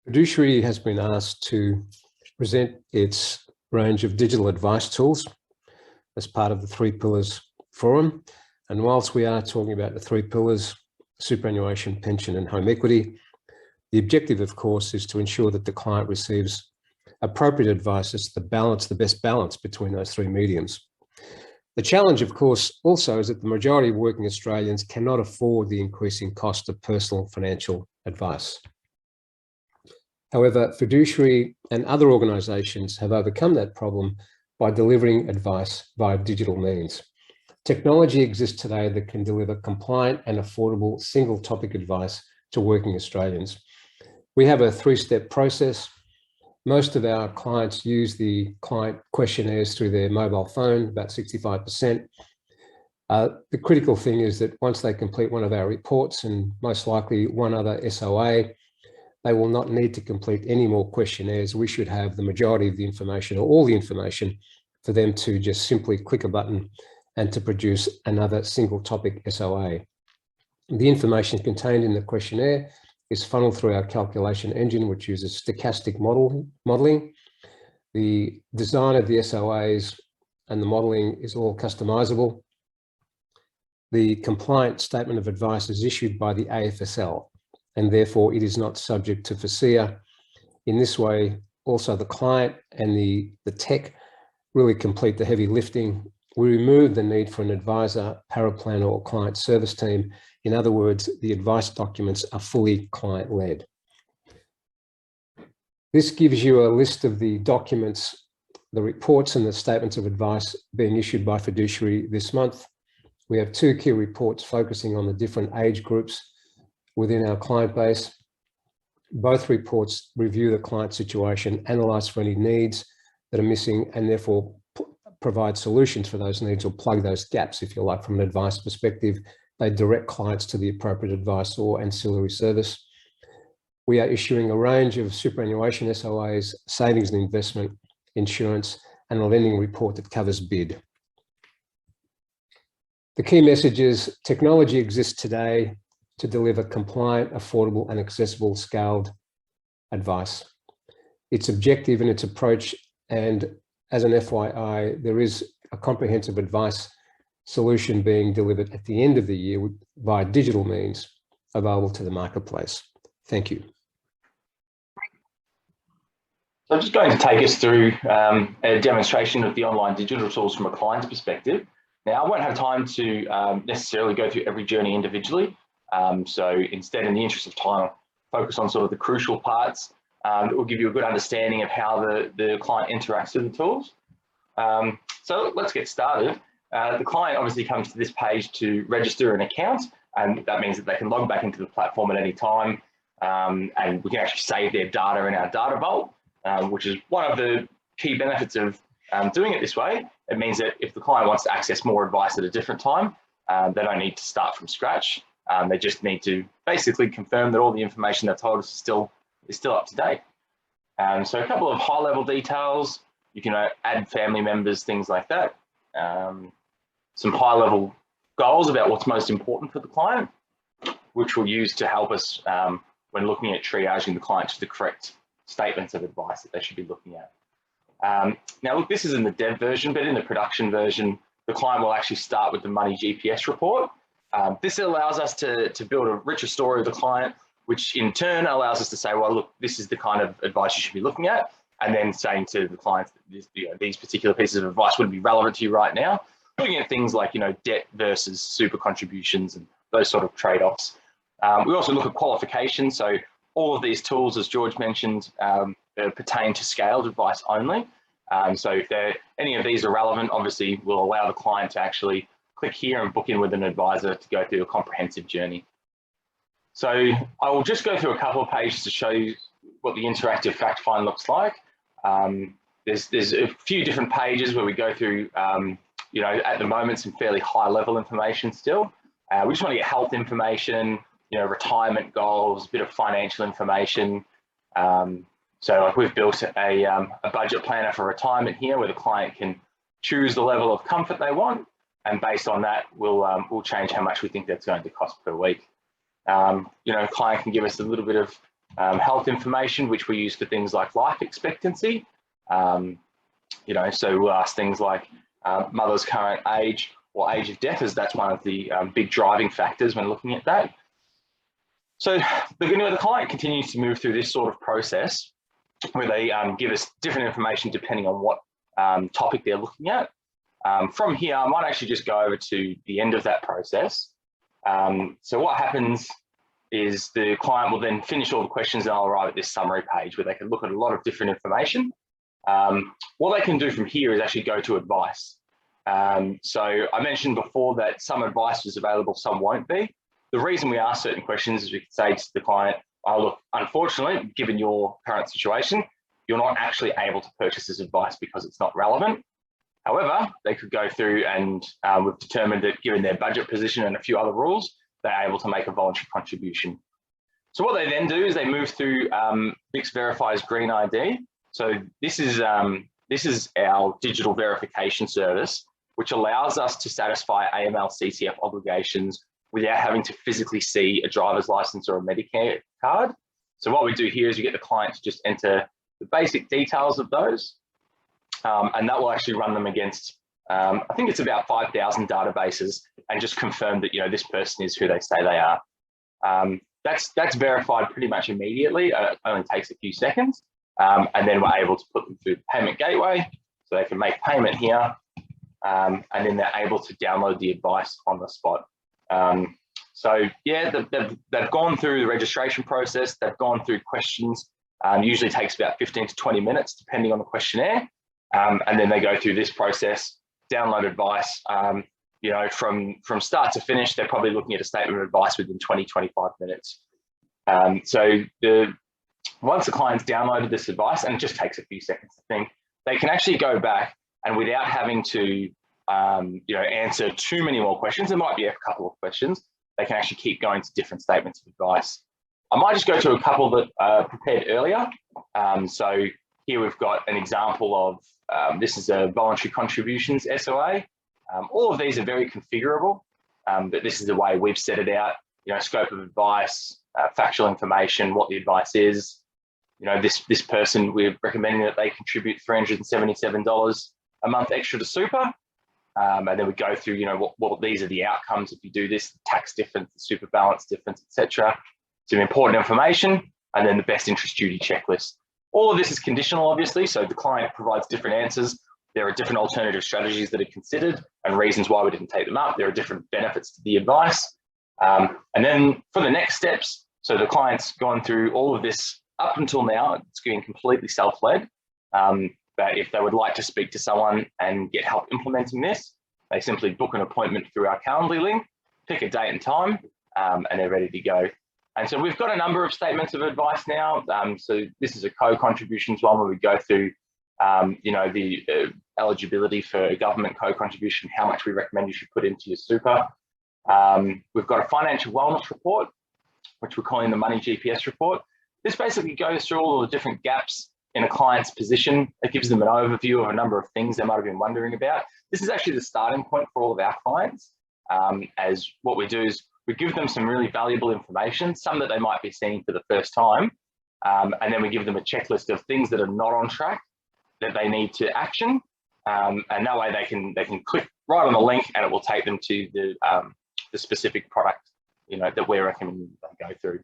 Fiduciary has been asked to present its range of digital advice tools as part of the Three Pillars Forum. And whilst we are talking about the three pillars, superannuation, pension and home equity, the objective, of course, is to ensure that the client receives appropriate advice as the best balance between those three mediums. The challenge, of course, also is that the majority of working Australians cannot afford the increasing cost of personal financial advice. However, Fiduciary and other organisations have overcome that problem by delivering advice via digital means. Technology exists today that can deliver compliant and affordable single topic advice to working Australians. We have a three-step process. Most of our clients use the client questionnaires through their mobile phone, about 65%. The critical thing is that once they complete one of our reports and most likely one other SOA, they will not need to complete any more questionnaires. We should have the majority of the information or all the information for them to just simply click a button and to produce another single topic SOA. The information contained in the questionnaire is funneled through our calculation engine, which uses stochastic modeling. The design of the SOAs and the modeling is all customizable. The compliant statement of advice is issued by the AFSL, and therefore it is not subject to FSIA. In this way, also the client and the tech really complete the heavy lifting. We remove the need for an advisor, paraplanner or client service team. In other words, the advice documents are fully client-led. This gives you a list of the documents, the reports and the statements of advice being issued by Fiduciary this month. We have two key reports focusing on the different age groups within our client base. Both reports review the client situation, analyse for any needs that are missing, and therefore provide solutions for those needs or plug those gaps, if you like, from an advice perspective. They direct clients to the appropriate advice or ancillary service. We are issuing a range of superannuation SOAs, savings and investment, insurance, and a lending report that covers bid. The key message is technology exists today to deliver compliant, affordable, and accessible scaled advice. Its objective and its approach, and as an FYI, there is a comprehensive advice solution being delivered at the end of the year via digital means available to the marketplace. Thank you. So I'm just going to take us through a demonstration of the online digital tools from a client's perspective. Now, I won't have time to necessarily go through every journey individually. So instead, in the interest of time, I'll focus on sort of the crucial parts that will give you a good understanding of how the client interacts with the tools. So let's get started. The client obviously comes to this page to register an account, and that means that they can log back into the platform at any time, and we can actually save their data in our data vault, which is one of the key benefits of doing it this way. It means that if the client wants to access more advice at a different time, they don't need to start from scratch. They just need to basically confirm that all the information they've told us is still up to date. So a couple of high-level details. You can add family members, things like that. Some high-level goals about what's most important for the client, which we'll use to help us when looking at triaging the client to the correct statements of advice that they should be looking at. Now, look, this is in the dev version, but in the production version, the client will actually start with the Money GPS report. This allows us to build a richer story of the client, which in turn allows us to say, well, look, this is the kind of advice you should be looking at, and then saying to the clients that these particular pieces of advice wouldn't be relevant to you right now. Looking at things like debt versus super contributions and those sort of trade-offs. We also look at qualifications. So all of these tools, as George mentioned, pertain to scaled advice only. So if any of these are relevant, obviously we'll allow the client to actually click here and book in with an advisor to go through a comprehensive journey. So I will just go through a couple of pages to show you what the interactive fact find looks like. There's a few different pages where we go through, at the moment, some fairly high level information still. We just want to get health information, retirement goals, a bit of financial information. So like we've built a budget planner for retirement here where the client can choose the level of comfort they want. And based on that, we'll change how much we think that's going to cost per week. Client can give us a little bit of health information, which we use for things like life expectancy. So we'll ask things like mother's current age or age of death, as that's one of the big driving factors when looking at that. So the client continues to move through this sort of process where they give us different information depending on what topic they're looking at. From here, I might actually just go over to the end of that process. So what happens is the client will then finish all the questions and I'll arrive at this summary page where they can look at a lot of different information. What they can do from here is actually go to advice. So I mentioned before that some advice is available, some won't be. The reason we ask certain questions is we can say to the client, oh, look, unfortunately, given your current situation, you're not actually able to purchase this advice because it's not relevant. However, they could go through and we've determined that given their budget position and a few other rules, they're able to make a voluntary contribution. So what they then do is they move through VIX Verify's Green ID. So this is our digital verification service, which allows us to satisfy AML CTF obligations without having to physically see a driver's license or a Medicare card. So what we do here is we get the client to just enter the basic details of those, and that will actually run them against, I think it's about 5,000 databases, and just confirm that this person is who they say they are. That's verified pretty much immediately. It only takes a few seconds, and then we're able to put them through the payment gateway, so they can make payment here, and then they're able to download the advice on the spot. So yeah, they've gone through the registration process, they've gone through questions, usually takes about 15 to 20 minutes depending on the questionnaire, and then they go through this process, download advice. From start to finish, they're probably looking at a statement of advice within 20-25 minutes. Once the client's downloaded this advice, and it just takes a few seconds to think, they can actually go back and without having to answer too many more questions, there might be a couple of questions, they can actually keep going to different statements of advice. I might just go to a couple that are prepared earlier. So here we've got an example of, this is a Voluntary Contributions Soa. All of these are very configurable, but this is the way we've set it out, scope of advice, factual information, what the advice is. This person, we're recommending that they contribute $377 a month extra to super. And then we go through, what these are the outcomes if you do this, the tax difference, the super balance difference, etc. Some important information, and then the best interest duty checklist. All of this is conditional, obviously, so the client provides different answers. There are different alternative strategies that are considered and reasons why we didn't take them up. There are different benefits to the advice. And then for the next steps, so the client's gone through all of this up until now, it's been completely self-led. But if they would like to speak to someone and get help implementing this, they simply book an appointment through our Calendly link, pick a date and time, and they're ready to go. And so we've got a number of statements of advice now. So this is a co-contributions one where we go through, the eligibility for a government co-contribution, how much we recommend you should put into your super. We've got a financial wellness report, which we're calling the Money GPS report. This basically goes through all of the different gaps in a client's position. It gives them an overview of a number of things they might have been wondering about. This is actually the starting point for all of our clients, as what we do is we give them some really valuable information, some that they might be seeing for the first time, and then we give them a checklist of things that are not on track that they need to action, and that way they can click right on the link and it will take them to the specific product that we're recommending they go through.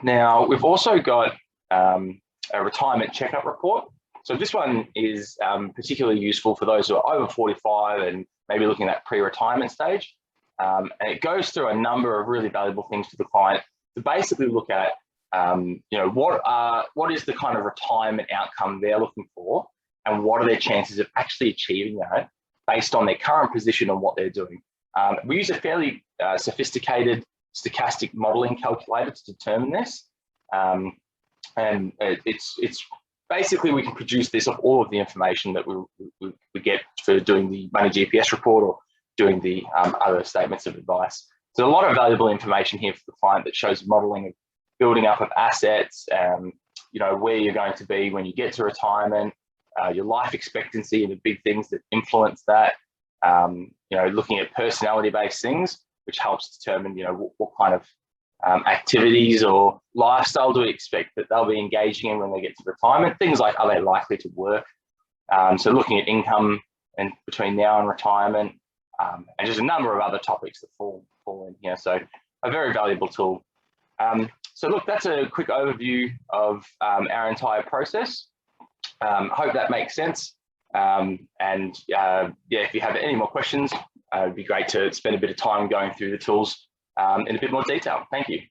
Now we've also got a retirement checkup report. So this one is particularly useful for those who are over 45 and maybe looking at that pre-retirement stage. And it goes through a number of really valuable things for the client to basically look at, what is the kind of retirement outcome they're looking for, and what are their chances of actually achieving that based on their current position and what they're doing. We use a fairly sophisticated stochastic modeling calculator to determine this. And it's basically, we can produce this off all of the information that we get for doing the Money GPS report or doing the other statements of advice. So a lot of valuable information here for the client that shows modeling of building up of assets, where you're going to be when you get to retirement, your life expectancy and the big things that influence that, looking at personality-based things, which helps determine, what kind of activities or lifestyle do we expect that they'll be engaging in when they get to retirement? Things like, are they likely to work? So looking at income and between now and retirement, and just a number of other topics that fall in here. So a very valuable tool. So look, that's a quick overview of our entire process. Hope that makes sense. Yeah, if you have any more questions, it'd be great to spend a bit of time going through the tools in a bit more detail. Thank you.